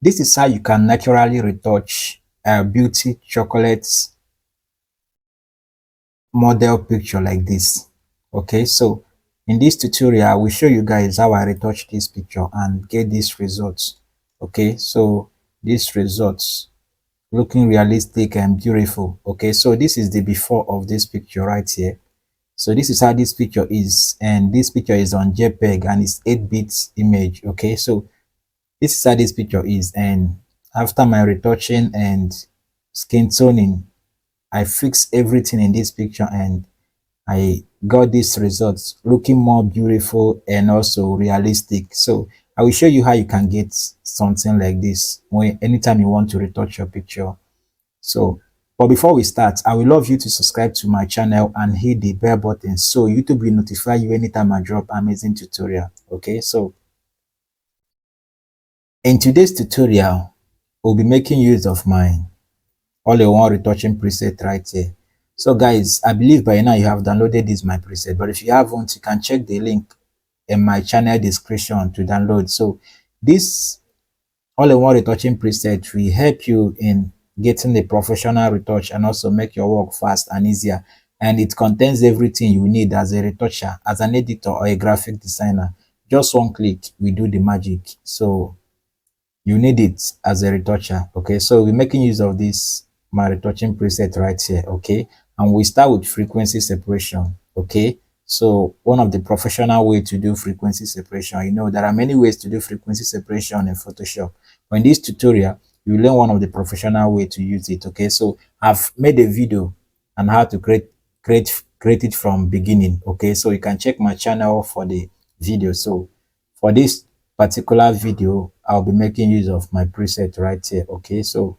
This is how you can naturally retouch a beauty chocolate model picture like this. Okay, so in this tutorial I will show you guys how I retouch this picture and get these results. Okay, so these results looking realistic and beautiful. Okay, so this is the before of this picture right here. So this is how this picture is, and this picture is on JPEG and it's 8 bits image. Okay, so this is how this picture is, and after my retouching and skin toning, I fixed everything in this picture and I got these results looking more beautiful and also realistic. So I will show you how you can get something like this when anytime you want to retouch your picture. So, but before we start, I would love you to subscribe to my channel and hit the bell button so YouTube will notify you anytime I drop amazing tutorial. Okay, so in today's tutorial, we'll be making use of my all-in-one retouching preset right here. So guys, I believe by now you have downloaded this my preset, but if you haven't, you can check the link in my channel description to download. So this all-in-one retouching preset will help you in getting the professional retouch and also make your work fast and easier, and it contains everything you need as a retoucher, as an editor or a graphic designer. Just one click we do the magic. So you need it as a retoucher. Okay, so we're making use of this my retouching preset right here. Okay, and we start with frequency separation. Okay, so one of the professional way to do frequency separation, you know there are many ways to do frequency separation in Photoshop, but in this tutorial you learn one of the professional way to use it. Okay, so I've made a video on how to create it from beginning. Okay, so you can check my channel for the video. So for this particular video, I'll be making use of my preset right here. Okay, so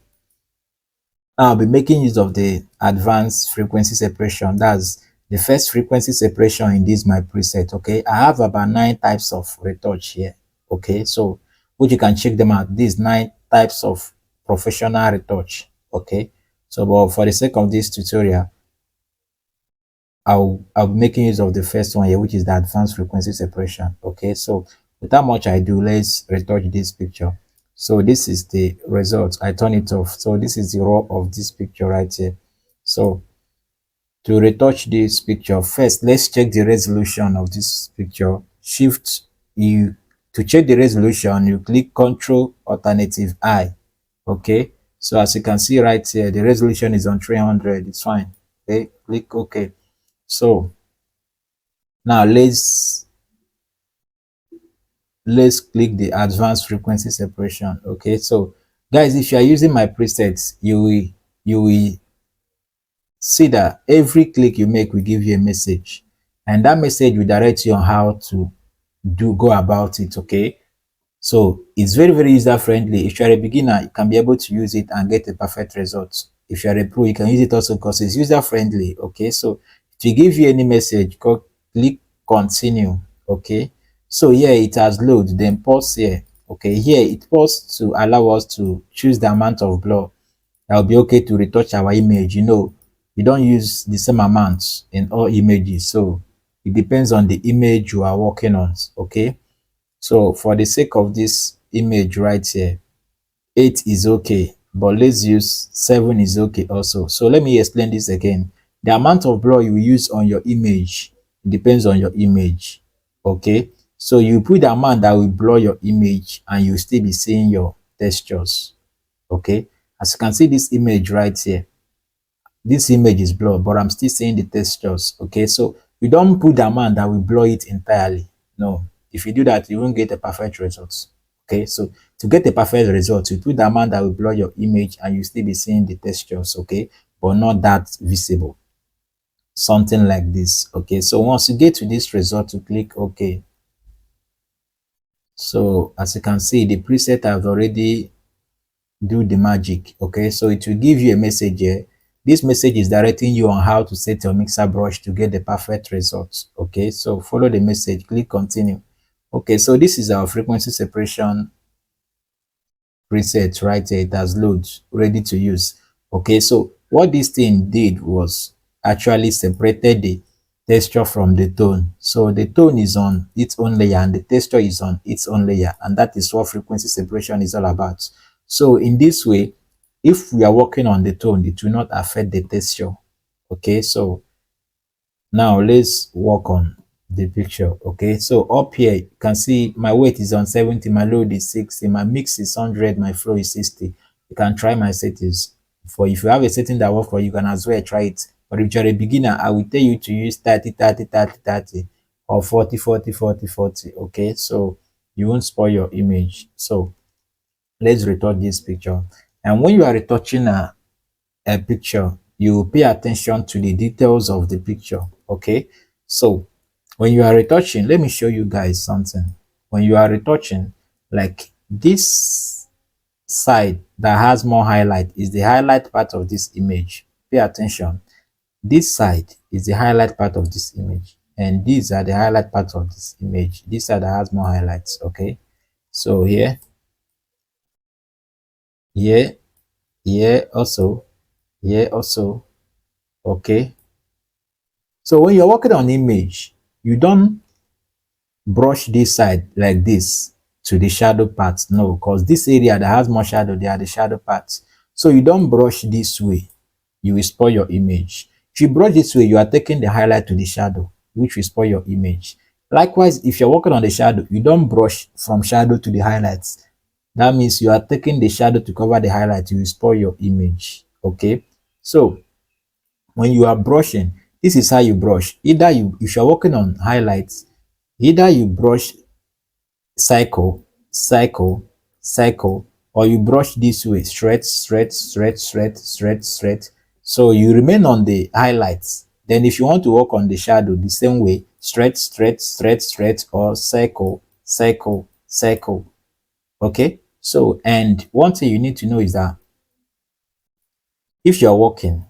I'll be making use of the advanced frequency separation. That's the first frequency separation in this my preset. Okay, I have about 9 types of retouch here. Okay, so which you can check them out. These 9 types of professional retouch. Okay, so but for the sake of this tutorial, I'll be making use of the first one here, which is the advanced frequency separation. Okay, so without much ado, let's retouch this picture. So this is the result. I turn it off. So this is the raw of this picture right here. So to retouch this picture, first let's check the resolution of this picture. Shift you to check the resolution, you click Control Alternative I. Okay, so as you can see right here, the resolution is on 300. It's fine. Okay, click OK. So now let's click the advanced frequency separation. Okay, so guys, if you are using my presets, you will see that every click you make will give you a message, and that message will direct you on how to go about it. Okay, so it's very user friendly. If you're a beginner, you can be able to use it and get a perfect result. If you're a pro, you can use it also because it's user friendly. Okay, so if you give you any message, go click continue. Okay, so here it has load, then pause here. Okay, here it paused to allow us to choose the amount of blur that will be okay to retouch our image. You know, you don't use the same amount in all images, so it depends on the image you are working on. Okay, so for the sake of this image right here, 8 is okay, but let's use 7 is okay also. So let me explain this again. The amount of blur you use on your image depends on your image. Okay, so you put the amount that will blur your image and you still be seeing your textures. Okay, as you can see this image right here, this image is blurred, but I'm still seeing the textures. Okay, so you don't put the amount that will blur it entirely. No, if you do that, you won't get a perfect result. Okay, so to get a perfect result, you put the amount that will blur your image and you still be seeing the textures. Okay, but not that visible, something like this. Okay, so once you get to this result, you click OK. So as you can see, the preset has already do the magic. Okay, so it will give you a message here. This message is directing you on how to set your mixer brush to get the perfect results. Okay, so follow the message, click continue. Okay, so this is our frequency separation preset right here. It has loaded, ready to use. Okay, so what this thing did was actually separated the texture from the tone. So the tone is on its own layer and the texture is on its own layer, and that is what frequency separation is all about. So in this way, if we are working on the tone, it will not affect the texture. Okay, so now let's work on the picture. Okay, so up here you can see my weight is on 70, my load is 60, my mix is 100, my flow is 60. You can try my settings. For if you have a setting that works for you, you can as well try it. But if you're a beginner, I will tell you to use 30 30 30 30 or 40 40 40 40. Okay, so you won't spoil your image. So let's retouch this picture. And when you are retouching a picture, you pay attention to the details of the picture. Okay, so when you are retouching, let me show you guys something. When you are retouching, like this side that has more highlight is the highlight part of this image. Pay attention. This side is the highlight part of this image, and these are the highlight parts of this image. This side that has more highlights. Okay, so here, here also, here also. Okay, so when you're working on image, you don't brush this side like this to the shadow parts. No, because this area that has more shadow, they are the shadow parts. So you don't brush this way, you will spoil your image. If you brush this way, you are taking the highlight to the shadow, which will spoil your image. Likewise, if you're working on the shadow, you don't brush from shadow to the highlights. That means you are taking the shadow to cover the highlight, you will spoil your image. Okay, so when you are brushing, this is how you brush. Either you, if you're working on highlights, either you brush cycle, cycle, cycle, or you brush this way, straight, straight, straight, straight, straight, straight. So you remain on the highlights. Then if you want to work on the shadow, the same way, straight, straight, straight, straight, or cycle, cycle, cycle. Okay. So, and one thing you need to know is that if you're working,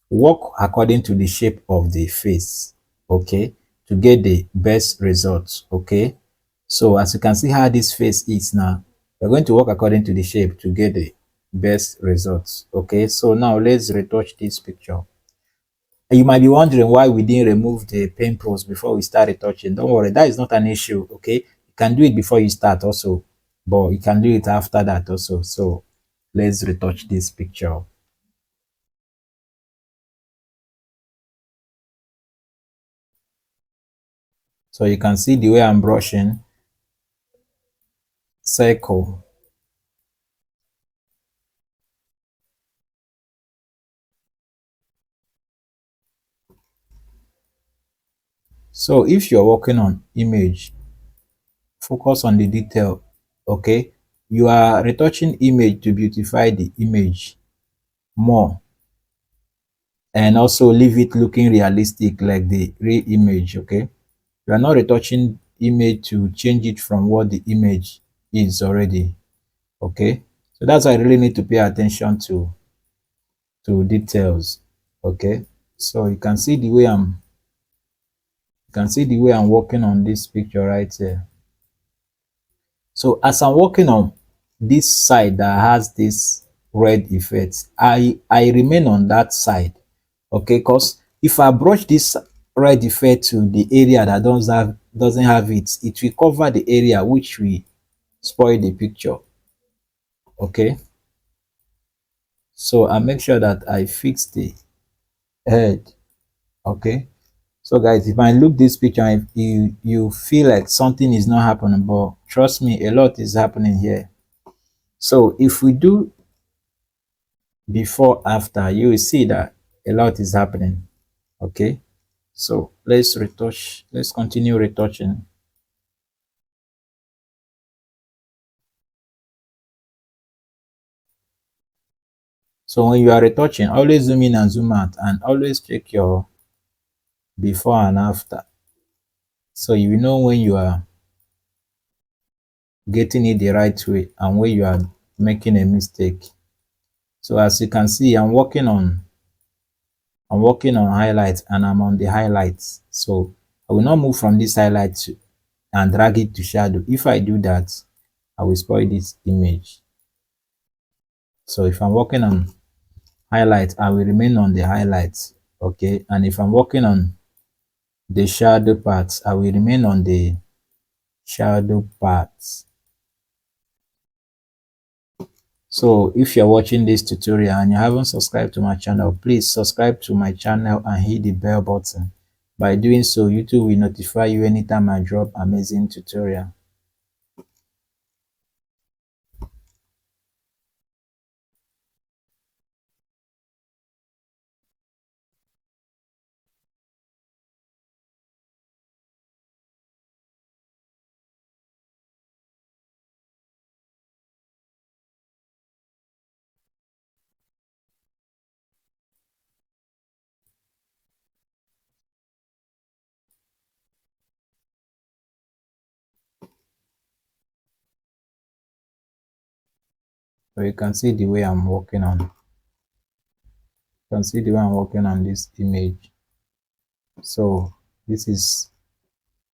work according to the shape of the face, okay, to get the best results. Okay, so as you can see how this face is now, we're going to work according to the shape to get the best results. Okay, so now let's retouch this picture. You might be wondering why we didn't remove the pimples before we start retouching. Don't worry, that is not an issue. Okay, you can do it before you start also, but you can do it after that also. So let's retouch this picture. So you can see the way I'm brushing, circle. So if you're working on image, focus on the detail. Okay, you are retouching image to beautify the image more, and also leave it looking realistic like the real image. Okay, you are not retouching image to change it from what the image is already. Okay, so that's why I really need to pay attention to details. Okay, so you can see the way I'm working on this picture right here. So as I'm working on this side that has this red effect, I remain on that side. Okay, because if I brush this red effect to the area that doesn't have it, it will cover the area which will spoil the picture. Okay, so I make sure that I fix the head. Okay, so guys, if I look this picture and if you feel like something is not happening, but trust me, a lot is happening here. So if we do before after, you will see that a lot is happening. Okay, so let's retouch, let's continue retouching. So when you are retouching, always zoom in and zoom out, and always check your before and after, so you know when you are getting it the right way and when you are making a mistake. So as you can see, I'm working on highlights, and I'm on the highlights. So I will not move from this highlight and drag it to shadow. If I do that, I will spoil this image. So if I'm working on highlights, I will remain on the highlights. Okay, and if I'm working on the shadow parts, I will remain on the shadow parts. So if you're watching this tutorial and you haven't subscribed to my channel, please subscribe to my channel and hit the bell button. By doing so, YouTube will notify you anytime I drop amazing tutorial. So you can see the way I'm working on. You can see the way I'm working on this image. So this is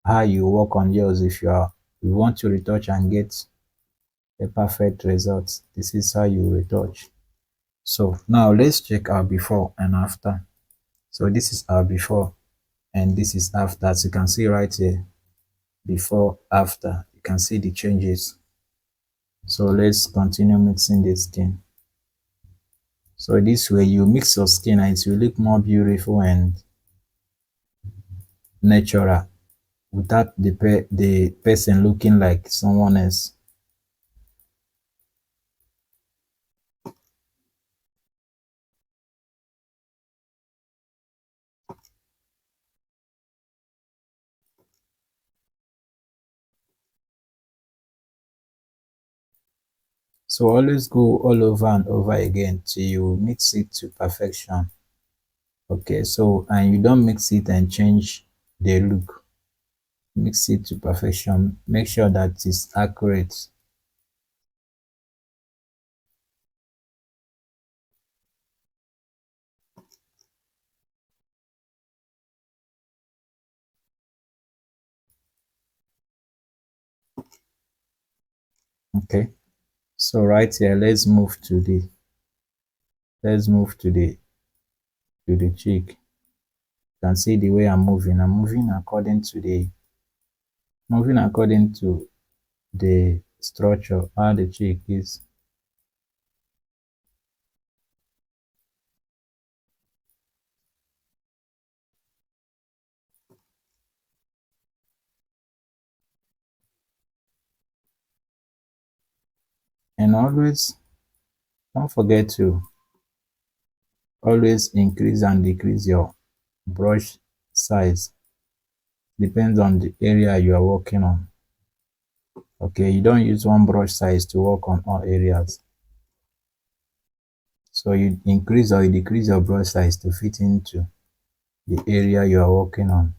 how you work on yours. If you want to retouch and get a perfect result, this is how you retouch. So now let's check our before and after. So this is our before and this is after. As you can see right here, before after, you can see the changes. So let's continue mixing the skin. So this way you mix your skin and it will look more beautiful and natural without the person looking like someone else. So always go all over and over again till you mix it to perfection. Okay, so and you don't mix it and change the look. Mix it to perfection. Make sure that it's accurate. Okay. So right here, let's move to the cheek. You can see the way I'm moving. I'm moving according to the structure, how the cheek is. And always don't forget to always increase and decrease your brush size. Depends on the area you are working on. Okay, you don't use one brush size to work on all areas. So you increase or you decrease your brush size to fit into the area you are working on.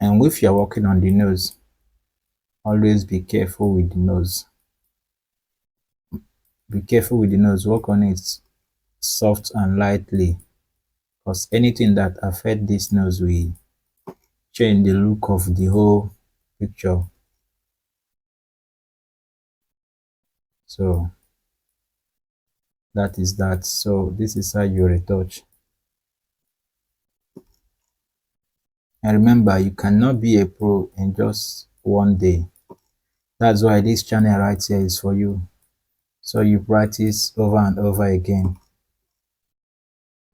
And if you're working on the nose, always be careful with the nose. Be careful with the nose. Work on it soft and lightly, because anything that affects this nose will change the look of the whole picture. So that is that. So this is how you retouch. And remember, you cannot be a pro in just one day. That's why this channel right here is for you. So you practice over and over again.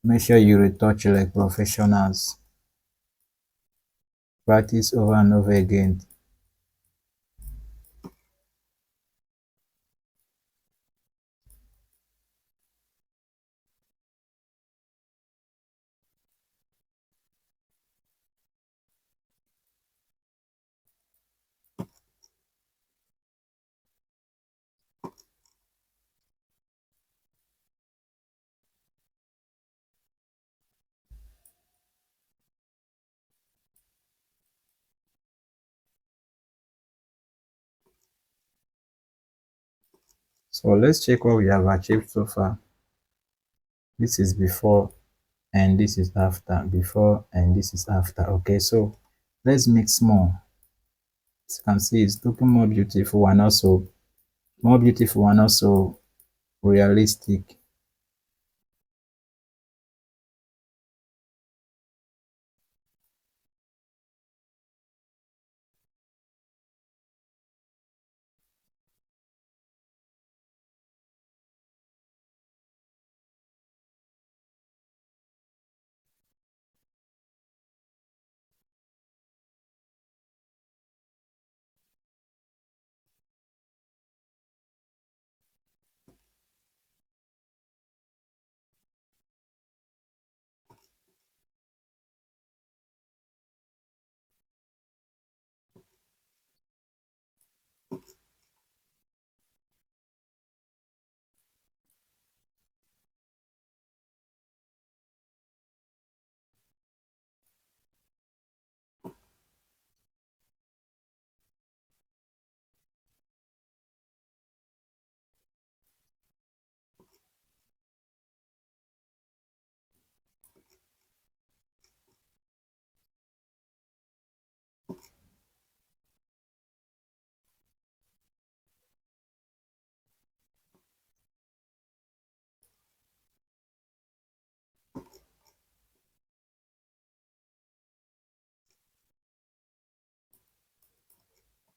Make sure you retouch like professionals. Practice over and over again. So let's check what we have achieved so far. This is before and this is after, before and this is after. Okay, so let's mix more. As you can see, it's looking more beautiful and also more beautiful and also realistic.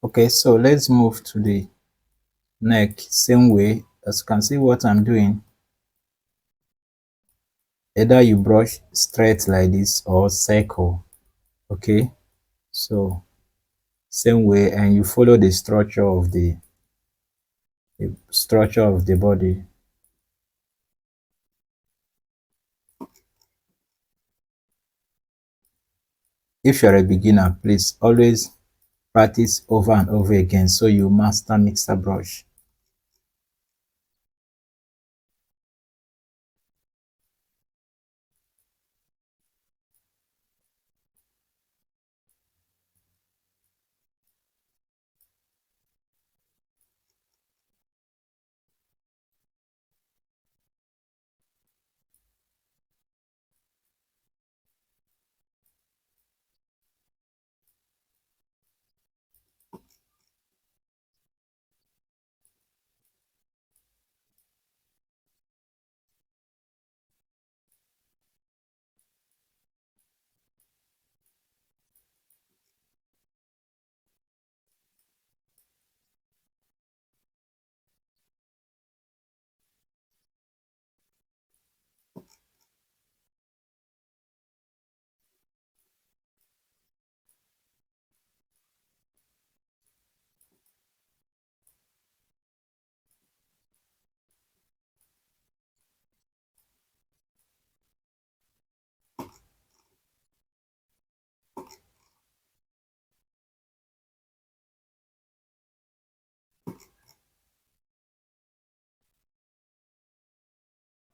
Okay, so let's move to the neck. Same way, as you can see what I'm doing, either you brush straight like this or circle. Okay, so same way, and you follow the structure of the body. If you're a beginner, please always practice over and over again so you master mixer brush.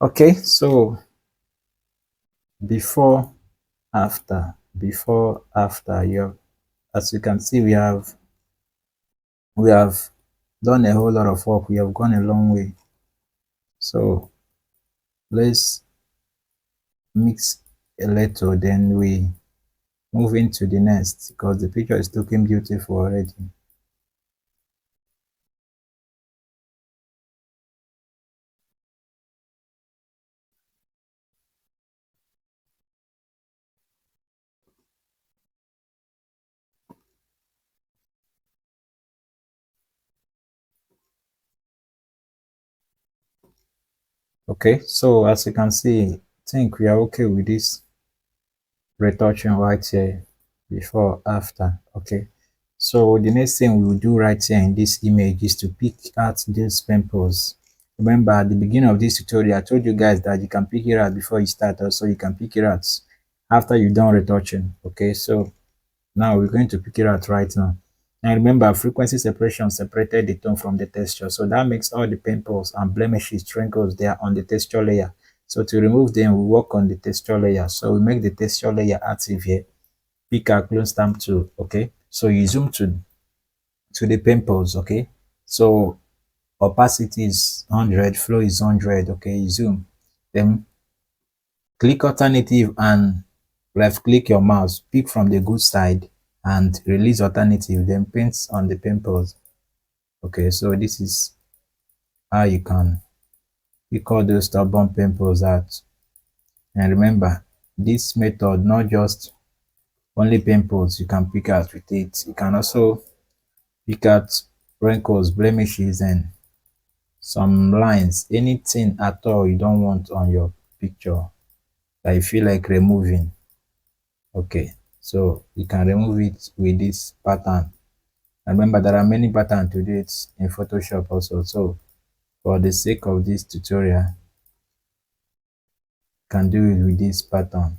Okay, so before, after you have, as you can see, we have done a whole lot of work. We have gone a long way. So let's mix a little, then we move into the next because the picture is looking beautiful already. Okay, so as you can see, I think we are okay with this retouching right here, before, after. Okay, so the next thing we will do right here in this image is to pick out these pimples. Remember at the beginning of this tutorial I told you guys that you can pick it out before you start, also you can pick it out after you're done retouching. Okay, so now we're going to pick it out right now. And remember, frequency separation separated the tone from the texture. So that makes all the pimples and blemishes, wrinkles there on the texture layer. So to remove them, we work on the texture layer. So we make the texture layer active here. Pick our clone stamp tool. Okay. So you zoom to the pimples. Okay. So opacity is 100, flow is 100. Okay. You zoom. Then Click alternative and left click your mouse, pick from the good side and release alternative, then paint on the pimples. Okay, so this is how you can pick all those stubborn pimples out. And remember, this method not just only pimples you can pick out with it, you can also pick out wrinkles, blemishes, and some lines, anything at all you don't want on your picture that you feel like removing. Okay, so you can remove it with this pattern. Remember, there are many patterns to do it in Photoshop also. So for the sake of this tutorial, you can do it with this pattern.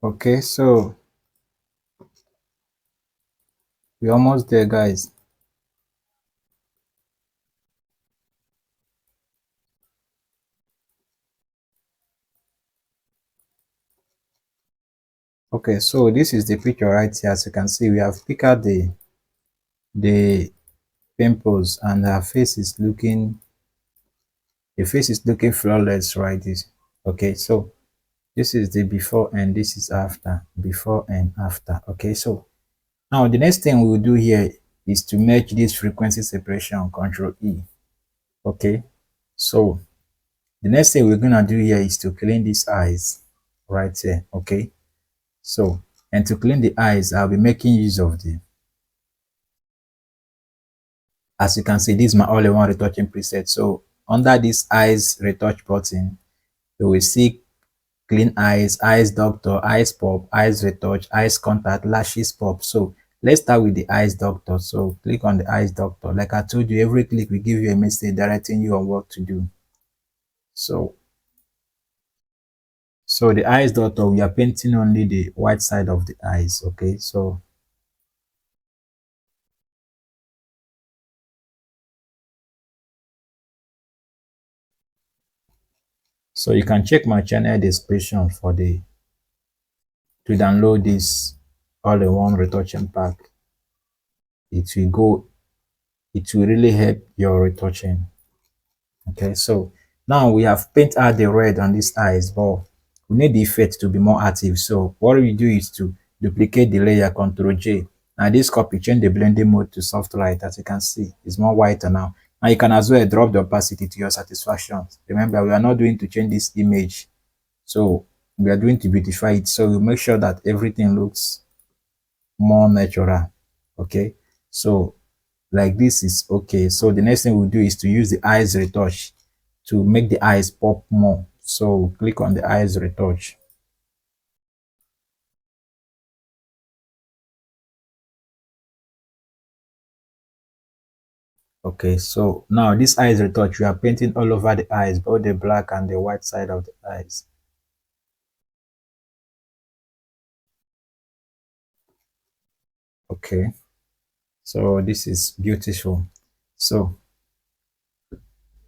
Okay, so we're almost there, guys. Okay, so this is the picture right here. As you can see, we have picked out the pimples, and her face is looking, the face is looking flawless, right? This, okay, so this is the before and this is after, before and after. Okay, so now the next thing we will do here is to merge this frequency separation, Control E. Okay, so the next thing we're gonna do here is to clean these eyes right here. Okay, so and to clean the eyes, I'll be making use of the, as you can see, this is my all-in-one retouching preset. So under this eyes retouch button, you will see clean eyes, eyes doctor, eyes pop, eyes retouch, eyes contact, lashes pop. So let's start with the eyes doctor. So click on the eyes doctor. Like I told you, every click will give you a message directing you on what to do. So the eyes doctor, we are painting only the white side of the eyes. Okay, so you can check my channel description for the, to download this all-in-one retouching pack. It will go, it will really help your retouching. Okay, so now we have paint out the red on these eyes, but we need the effect to be more active. So what we do is to duplicate the layer, Ctrl J. Now this copy, change the blending mode to soft light. As you can see, it's more whiter now. Now you can as well drop the opacity to your satisfaction. Remember, we are not doing to change this image, so we are doing to beautify it. So we make sure that everything looks more natural. Okay, so like this is okay. So the next thing we'll do is to use the eyes retouch to make the eyes pop more. So click on the eyes retouch. Okay, so now this eyes retouch, you are painting all over the eyes, both the black and the white side of the eyes. Okay, so this is beautiful. So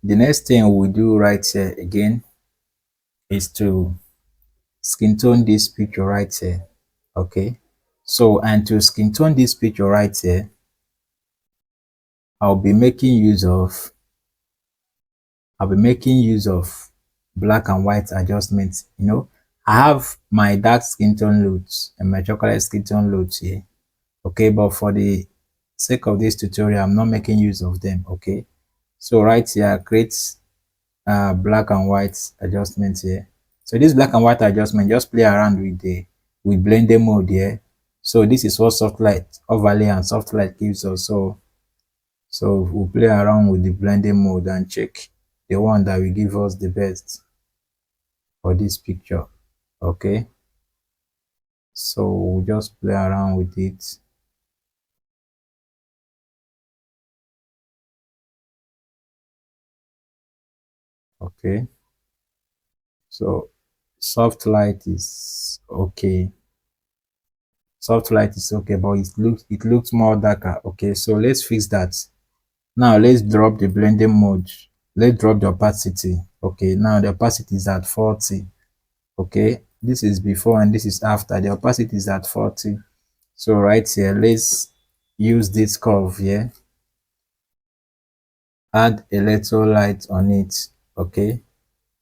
the next thing we do right here again is to skin tone this picture right here. Okay, so and to skin tone this picture right here, I'll be making use of black and white adjustments. You know, I have my dark skin tone loads and my chocolate skin tone loads here. Okay, but for the sake of this tutorial, I'm not making use of them. Okay, so right here, create black and white adjustment here. So this black and white adjustment, just play around with the blending mode here. So this is what soft light overlay and soft light gives us. So we'll play around with the blending mode and check the one that will give us the best for this picture. Okay, so we'll just play around with it. Okay, so soft light is okay. Soft light is okay, but it looks more darker. Okay, so let's fix that. Now let's drop the blending mode. Let's drop the opacity. Okay, now the opacity is at 40. Okay, this is before and this is after. The opacity is at 40. So right here, let's use this curve here. Add a little light on it. Okay,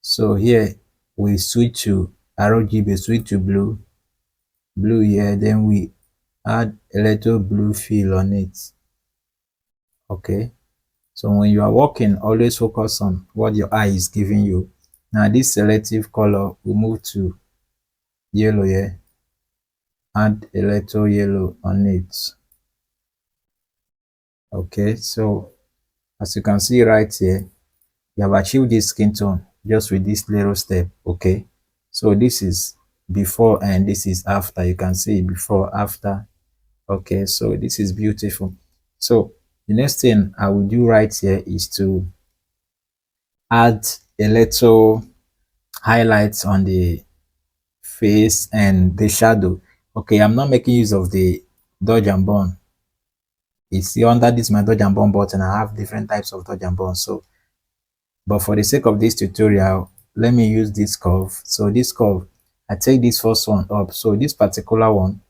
so here we switch to RGB, switch to blue here, then we add a little blue fill on it. Okay, so when you are working, always focus on what your eye is giving you. Now this selective color, we move to yellow here. Add a little yellow on it. Okay, so as you can see right here, you have achieved this skin tone just with this little step. Okay, so this is before and this is after. You can see before, after. Okay, so this is beautiful. So the next thing I will do right here is to add a little highlights on the face and the shadow. Okay, I'm not making use of the dodge and burn. You see under this my dodge and burn button, I have different types of dodge and burn. So but for the sake of this tutorial, let me use this curve. So this curve, I take this first one up. So this particular one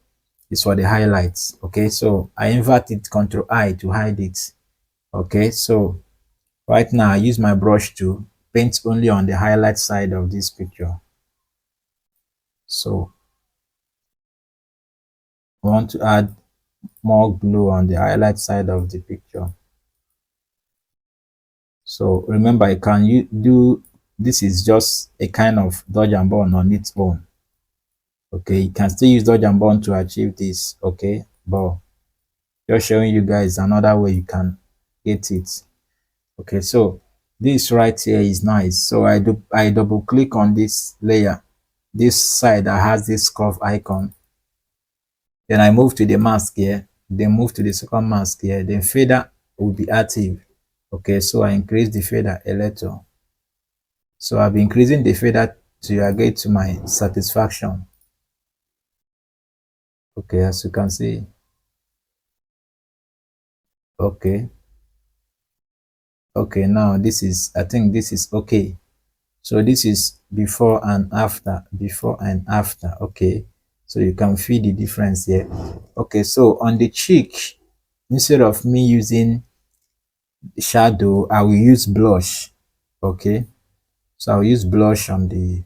is for the highlights. Okay, so I invert it, Control I to hide it. Okay, so right now I use my brush to paint only on the highlight side of this picture. So I want to add more glue on the highlight side of the picture. So remember, you can do this is just a kind of dodge and burn on its own. Okay, you can still use dodge and burn to achieve this. Okay, but just showing you guys another way you can get it. Okay, so this right here is nice. So I double click on this layer, this side that has this curve icon. Then I move to the mask here, then move to the second mask here, then fader will be active. Okay, so I increase the fader a little. So I'll be increasing the fader till I get to my satisfaction. Okay, as you can see. Okay, okay, now this is, I think this is okay. So this is before and after, before and after. Okay, so you can feel the difference here. Okay, so on the cheek, instead of me using shadow, I will use blush. Okay, so I'll use blush on the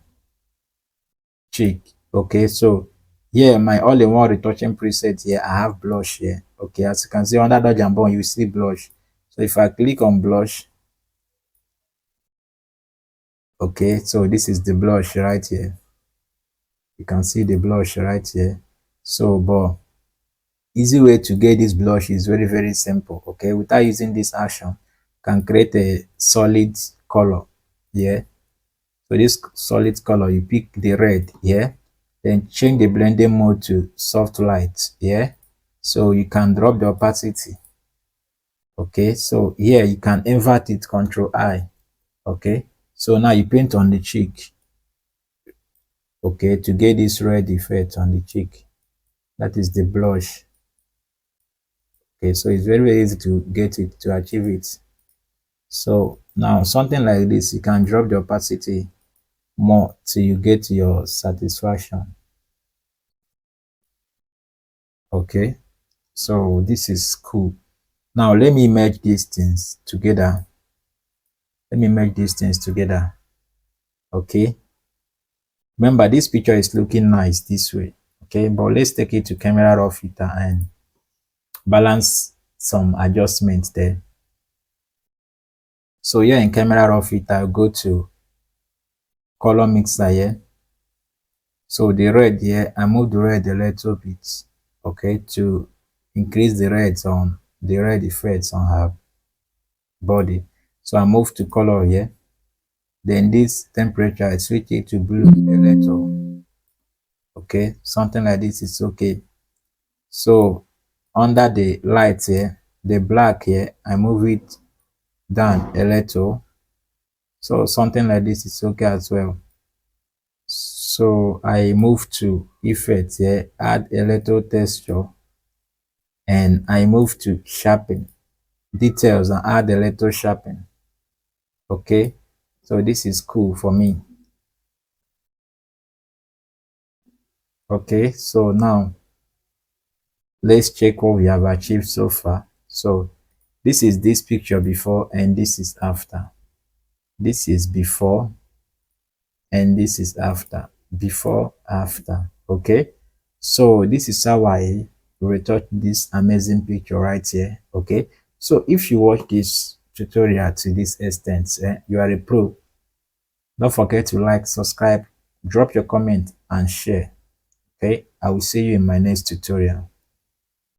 cheek. Okay, so here my all-in-one retouching preset here, I have blush here. Okay, as you can see under dodge and burn, you see blush. So if I click on blush, okay, so this is the blush right here. You can see the blush right here. So but easy way to get this blush is very simple. Okay, without using this action, can create a solid color. Yeah, so this solid color, you pick the red. Yeah, then change the blending mode to soft light. Yeah, so you can drop the opacity. Okay, so here you can invert it, Control I. Okay, so now you paint on the cheek. Okay, to get this red effect on the cheek, that is the blush. Okay, so it's very, very easy to get it, to achieve it. So now something like this, you can drop the opacity more till you get your satisfaction. Okay, so this is cool. Now let me merge these things together. Let me merge these things together. Okay, remember this picture is looking nice this way. Okay, but let's take it to camera raw filter and balance some adjustments there. So here in camera raw filter, I'll go to color mixer here. So the red here, I move the red a little bit, okay, to increase the reds on the red effects on her body. So I move to color here. Then this temperature, I switch it to blue a little. Okay, something like this is okay. So under the light here, the black here, I move it down a little. So something like this is okay as well. So I move to effects here, add a little texture, and I move to sharpen details and add a little sharpen. Okay, so this is cool for me. Okay, so now let's check what we have achieved so far. So this is this picture before and this is after. This is before and this is after. Before, after. Okay, so this is how I retouch this amazing picture right here. Okay, so if you watch this tutorial to this extent, you are a pro. Don't forget to like, subscribe, drop your comment and share. Okay, I will see you in my next tutorial.